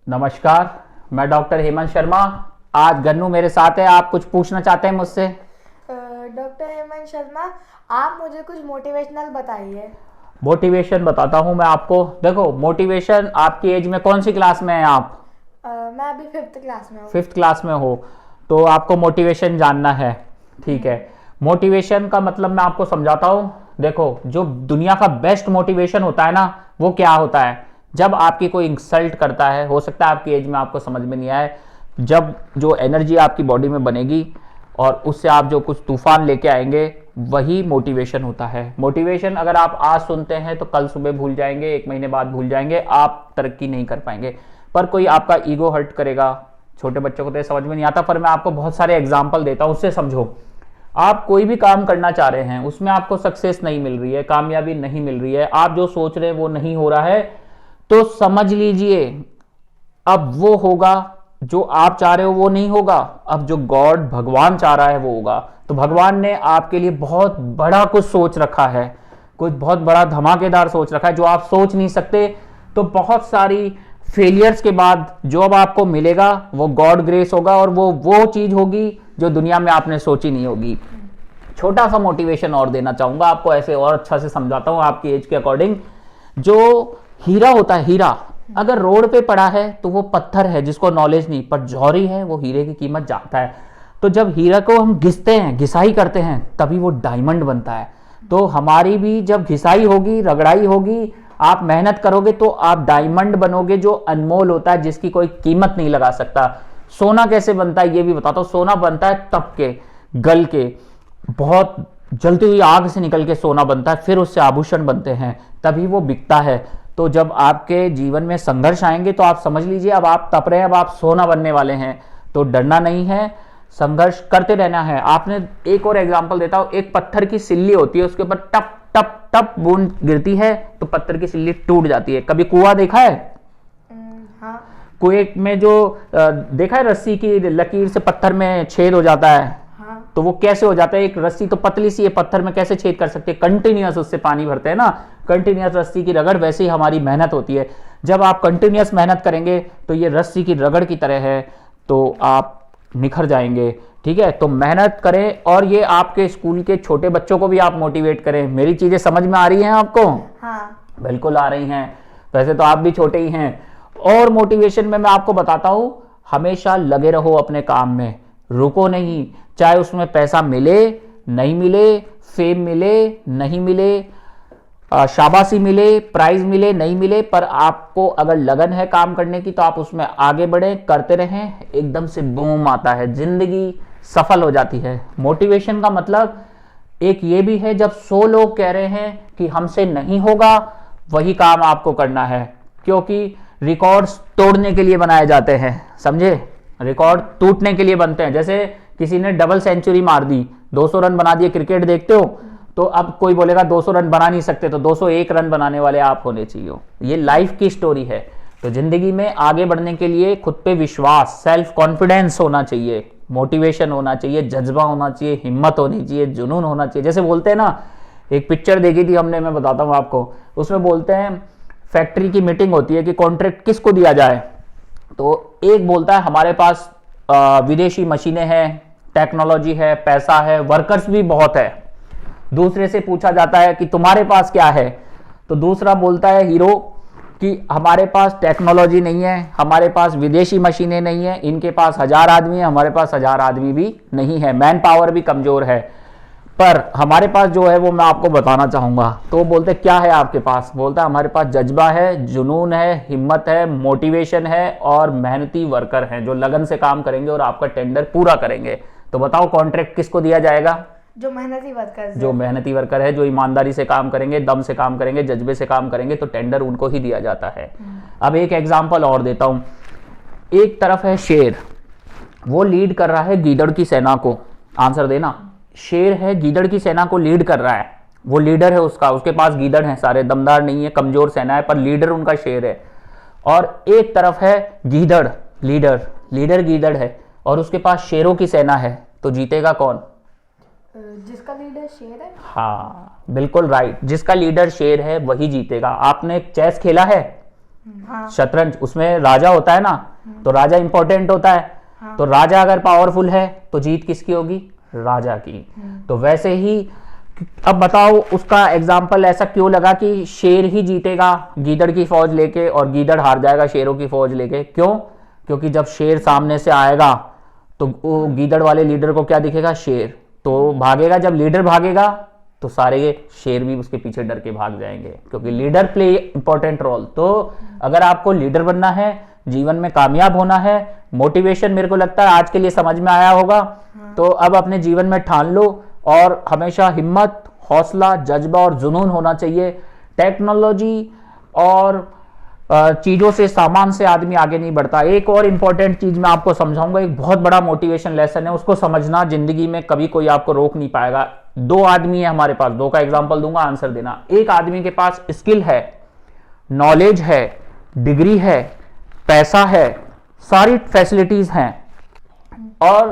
नमस्कार। मैं डॉक्टर हेमंत शर्मा। आज गन्नू मेरे साथ है। आप कुछ पूछना चाहते हैं मुझसे? डॉक्टर हेमंत शर्मा, आप मुझे कुछ मोटिवेशनल बताइए। मोटिवेशन बताता हूं मैं आपको। देखो, मोटिवेशन आपकी एज में कौन सी क्लास में है आप? मैं अभी 5th क्लास में हूँ। 5th क्लास में हो तो आपको मोटिवेशन जानना है। ठीक है। मोटिवेशन का मतलब मैं आपको समझाता हूं। देखो, जो दुनिया का बेस्ट मोटिवेशन होता है ना, वो क्या होता है? जब आपकी कोई इंसल्ट करता है, हो सकता है आपकी एज में आपको समझ में नहीं आए, जब जो एनर्जी आपकी बॉडी में बनेगी और उससे आप जो कुछ तूफान लेके आएंगे, वही मोटिवेशन होता है। मोटिवेशन अगर आप आज सुनते हैं तो कल सुबह भूल जाएंगे, 1 महीने बाद भूल जाएंगे, आप तरक्की नहीं कर पाएंगे। पर कोई आपका ईगो हर्ट करेगा, छोटे बच्चों को तो समझ में नहीं आता, पर मैं आपको बहुत सारे एग्जाम्पल देता हूं, उससे समझो। आप कोई भी काम करना चाह रहे हैं, उसमें आपको सक्सेस नहीं मिल रही है, कामयाबी नहीं मिल रही है, आप जो सोच रहे हैं वो नहीं हो रहा है, तो समझ लीजिए अब वो होगा जो आप चाह रहे हो वो नहीं होगा। अब जो गॉड भगवान चाह रहा है वो होगा। तो भगवान ने आपके लिए बहुत बड़ा कुछ सोच रखा है, कुछ बहुत बड़ा धमाकेदार सोच रखा है जो आप सोच नहीं सकते। तो बहुत सारी फेलियर्स के बाद जो अब आपको मिलेगा वो गॉड ग्रेस होगा, और वो चीज होगी जो दुनिया में आपने सोची नहीं होगी। छोटा सा मोटिवेशन और देना चाहूंगा आपको, ऐसे और अच्छा से समझाता हूं आपकी एज के अकॉर्डिंग। जो हीरा होता है, हीरा अगर रोड पे पड़ा है तो वो पत्थर है जिसको नॉलेज नहीं, पर जौहरी है वो हीरे की कीमत जानता है। तो जब हीरा को हम घिसते हैं, घिसाई करते हैं, तभी वो डायमंड बनता है। तो हमारी भी जब घिसाई होगी, रगड़ाई होगी, आप मेहनत करोगे तो आप डायमंड बनोगे, जो अनमोल होता है, जिसकी कोई कीमत नहीं लगा सकता। सोना कैसे बनता है ये भी बताता हूं। सोना बनता है तप के, गल के, बहुत जलती हुई आग से निकल के सोना बनता है, फिर उससे आभूषण बनते हैं, तभी वो बिकता है। तो जब आपके जीवन में संघर्ष आएंगे तो आप समझ लीजिए अब आप तप रहे हैं, अब आप सोना बनने वाले हैं। तो डरना नहीं है, संघर्ष करते रहना है। आपने एक और एग्जांपल देता हूं, एक पत्थर की सिल्ली होती है, उसके ऊपर टप टप टप बूंद गिरती है तो पत्थर की सिल्ली टूट जाती है। कभी कुआं देखा है? हाँ। कुएं में जो देखा है, रस्सी की लकीर से पत्थर में छेद हो जाता है। हाँ। तो वो कैसे हो जाता है? एक रस्सी तो पतली सी है, पत्थर में कैसे छेद कर सकते हैं? कंटिन्यूअस उससे पानी भरते हैं ना, कंटिन्यूअस रस्सी की रगड़। वैसे ही हमारी मेहनत होती है। जब आप कंटिन्यूअस मेहनत करेंगे तो ये रस्सी की रगड़ की तरह है, तो आप निखर जाएंगे। ठीक है, तो मेहनत करें। और ये आपके स्कूल के छोटे बच्चों को भी आप मोटिवेट करें। मेरी चीजें समझ में आ रही हैं आपको? हाँ। बिल्कुल आ रही हैं। वैसे तो आप भी छोटे ही हैं। और मोटिवेशन में मैं आपको बताता हूं, हमेशा लगे रहो अपने काम में, रुको नहीं। चाहे उसमें पैसा मिले नहीं मिले, फेम मिले नहीं मिले, शाबाशी मिले, प्राइज मिले नहीं मिले, पर आपको अगर लगन है काम करने की तो आप उसमें आगे बढ़े, करते रहें। एकदम से बूम आता है, जिंदगी सफल हो जाती है। मोटिवेशन का मतलब एक ये भी है, जब 100 लोग कह रहे हैं कि हमसे नहीं होगा, वही काम आपको करना है। क्योंकि रिकॉर्ड्स तोड़ने के लिए बनाए जाते हैं, समझे? रिकॉर्ड टूटने के लिए बनते हैं। जैसे किसी ने डबल सेंचुरी मार दी, 200 रन बना दिए, क्रिकेट देखते हो, तो अब कोई बोलेगा 200 रन बना नहीं सकते, तो 201 रन बनाने वाले आप होने चाहिए। ये लाइफ की स्टोरी है। तो जिंदगी में आगे बढ़ने के लिए खुद पे विश्वास, सेल्फ कॉन्फिडेंस होना चाहिए, मोटिवेशन होना चाहिए, जज्बा होना चाहिए, हिम्मत होनी चाहिए, जुनून होना चाहिए। जैसे बोलते हैं ना, एक पिक्चर देखी थी हमने, मैं बताता हूँ आपको। उसमें बोलते हैं फैक्ट्री की मीटिंग होती है कि कॉन्ट्रैक्ट किसको दिया जाए। तो एक बोलता है हमारे पास विदेशी मशीनें हैं, टेक्नोलॉजी है, पैसा है, वर्कर्स भी बहुत है। दूसरे से पूछा जाता है कि तुम्हारे पास क्या है, तो दूसरा बोलता है हीरो कि हमारे पास टेक्नोलॉजी नहीं है, हमारे पास विदेशी मशीनें नहीं है, इनके पास 1000 आदमी है, हमारे पास 1000 आदमी भी नहीं है, मैन पावर भी कमजोर है, पर हमारे पास जो है वो मैं आपको बताना चाहूंगा। तो बोलते क्या है आपके पास? बोलता है हमारे पास जज्बा है, जुनून है, हिम्मत है, मोटिवेशन है, और मेहनती वर्कर हैं जो लगन से काम करेंगे और आपका टेंडर पूरा करेंगे। तो बताओ कॉन्ट्रैक्ट किसको दिया जाएगा? जो मेहनती वर्कर, जो मेहनती वर्कर है, जो ईमानदारी से काम करेंगे, दम से काम करेंगे, जज्बे से काम करेंगे, तो टेंडर उनको ही दिया जाता है। अब एक एग्जांपल और देता हूं। एक तरफ है शेर, वो लीड कर रहा है गीदड़ की सेना को। आंसर देना। शेर है, गीदड़ की सेना को लीड कर रहा है, वो लीडर है उसका, उसके पास गीदड़ हैं सारे, दमदार नहीं है, कमजोर सेना है, पर लीडर उनका शेर है। और एक तरफ है गीदड़, लीडर गीदड़ है, और उसके पास शेरों की सेना है। तो जीतेगा कौन? जिसका लीडर शेर है। हाँ, बिल्कुल राइट, जिसका लीडर शेर है वही जीतेगा। आपने चेस खेला है? हाँ। शतरंज उसमें राजा होता है ना, तो राजा इंपॉर्टेंट होता है। हाँ। तो राजा अगर पावरफुल है तो जीत किसकी होगी? राजा की। तो वैसे ही अब बताओ उसका एग्जाम्पल ऐसा क्यों लगा कि शेर ही जीतेगा गीदड़ की फौज लेके और गीदड़ हार जाएगा शेरों की फौज लेके? क्यों? क्योंकि जब शेर सामने से आएगा तो वो गीदड़ वाले लीडर को क्या दिखेगा? शेर। तो भागेगा, जब लीडर भागेगा तो सारे शेर भी उसके पीछे डर के भाग जाएंगे, क्योंकि लीडर प्ले इंपॉर्टेंट रोल। तो अगर आपको लीडर बनना है, जीवन में कामयाब होना है, मोटिवेशन मेरे को लगता है आज के लिए समझ में आया होगा। तो अब अपने जीवन में ठान लो और हमेशा हिम्मत, हौसला, जज्बा और जुनून होना चाहिए। टेक्नोलॉजी और चीजों से, सामान से आदमी आगे नहीं बढ़ता। एक और इंपॉर्टेंट चीज मैं आपको समझाऊंगा, एक बहुत बड़ा मोटिवेशन लेसन है, उसको समझना। जिंदगी में कभी कोई आपको रोक नहीं पाएगा। दो आदमी है हमारे पास, दो का एग्जांपल दूंगा, आंसर देना। एक आदमी के पास स्किल है, नॉलेज है, डिग्री है, पैसा है, सारी फैसिलिटीज हैं, और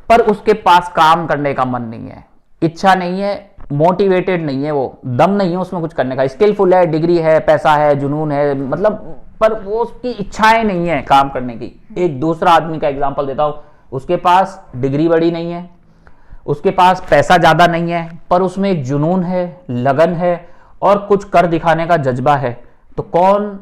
पर उसके पास काम करने का मन नहीं है, इच्छा नहीं है, मोटिवेटेड नहीं है, वो दम नहीं है उसमें कुछ करने का। स्किलफुल है, डिग्री है, पैसा है, जुनून है, मतलब पर वो उसकी इच्छाएं नहीं है काम करने की। एक दूसरा आदमी का एग्जांपल देता हूं, उसके पास डिग्री बड़ी नहीं है, उसके पास पैसा ज्यादा नहीं है, पर उसमें एक जुनून है, लगन है और कुछ कर दिखाने का जज्बा है। तो कौन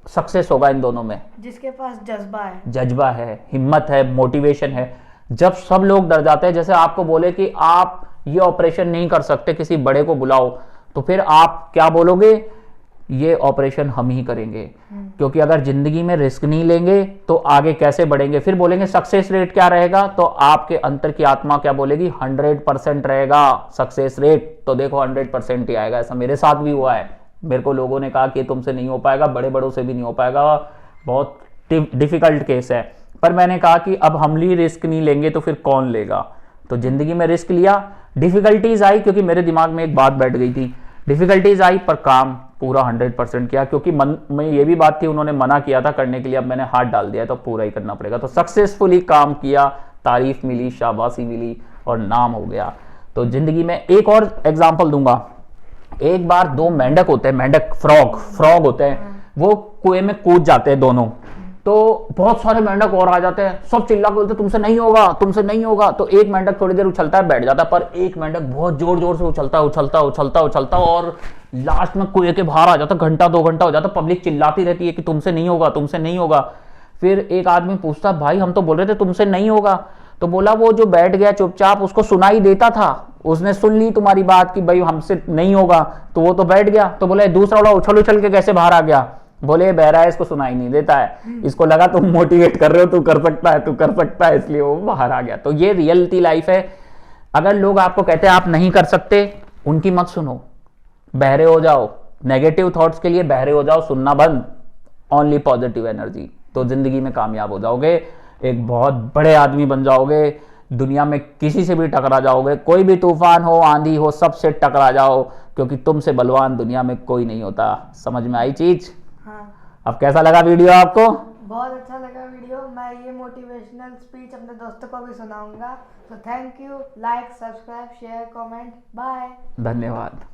सक्सेस होगा इन दोनों में? जिसके पास जज्बा है। जज्बा है, हिम्मत है, मोटिवेशन है। जब सब लोग डर जाते हैं, जैसे आपको बोले कि आप ये ऑपरेशन नहीं कर सकते, किसी बड़े को बुलाओ, तो फिर आप क्या बोलोगे? ये ऑपरेशन हम ही करेंगे। क्योंकि अगर जिंदगी में रिस्क नहीं लेंगे तो आगे कैसे बढ़ेंगे? फिर बोलेंगे सक्सेस रेट क्या रहेगा, तो आपके अंतर की आत्मा क्या बोलेगी? 100% रहेगा सक्सेस रेट। तो देखो 100% ही आएगा। ऐसा मेरे साथ भी हुआ है। मेरे को लोगों ने कहा कि तुमसे नहीं हो पाएगा, बड़े बड़ों से भी नहीं हो पाएगा, बहुत डिफिकल्ट केस है। पर मैंने कहा कि अब हम ही रिस्क नहीं लेंगे तो फिर कौन लेगा? तो जिंदगी में रिस्क लिया, डिफिकल्टीज आई, क्योंकि मेरे दिमाग में एक बात बैठ गई थी, डिफिकल्टीज आई पर काम पूरा 100% किया, क्योंकि मन में ये भी बात थी, उन्होंने मना किया था करने के लिए, अब मैंने हाथ डाल दिया तो पूरा ही करना पड़ेगा। तो सक्सेसफुली काम किया, तारीफ मिली, शाबाशी मिली और नाम हो गया। तो जिंदगी में एक और एग्जाम्पल दूंगा। एक बार दो मेंढक होते हैं, मेंढक फ्रॉग होते हैं, वो कुएं में कूद जाते हैं दोनों। तो बहुत सारे मेंढक और आ जाते हैं, सब चिल्ला के बोलते तुमसे नहीं होगा, तुमसे नहीं होगा। तो एक मेंढक थोड़ी देर उछलता है, बैठ जाता है, पर एक मेंढक बहुत जोर जोर से उछलता और लास्ट में कुएं के बाहर आ जाता। घंटा 2 घंटा हो जाता, पब्लिक चिल्लाती रहती है कि तुमसे नहीं होगा, तुमसे नहीं होगा। फिर एक आदमी पूछता, भाई हम तो बोल रहे थे तुमसे नहीं होगा। तो बोला वो जो बैठ गया चुपचाप, उसको सुनाई देता था, उसने सुन ली तुम्हारी बात कि भाई हमसे नहीं होगा, तो वो तो बैठ गया। तो बोले दूसरा वाला उछल उछल के कैसे बाहर आ गया? बोले बहरा है, इसको सुनाई नहीं देता है, इसको लगा तुम मोटिवेट कर रहे हो, तू कर सकता है, इसलिए वो बाहर आ गया। तो ये रियलिटी लाइफ है। अगर लोग आपको कहते हैं आप नहीं कर सकते, उनकी मत सुनो, बहरे हो जाओ, नेगेटिव थॉट्स के लिए बहरे हो जाओ, सुनना बंद, ओनली पॉजिटिव एनर्जी। तो जिंदगी में कामयाब हो जाओगे, एक बहुत बड़े आदमी बन जाओगे, दुनिया में किसी से भी टकरा जाओगे, कोई भी तूफान हो, आंधी हो, सबसे टकरा जाओ, क्योंकि तुमसे बलवान दुनिया में कोई नहीं होता। समझ में आई चीज? हाँ। अब कैसा लगा वीडियो आपको? बहुत अच्छा लगा वीडियो। मैं ये मोटिवेशनल स्पीच अपने दोस्तों को भी सुनाऊंगा। तो thank you. Like, subscribe, share, comment. Bye. धन्यवाद।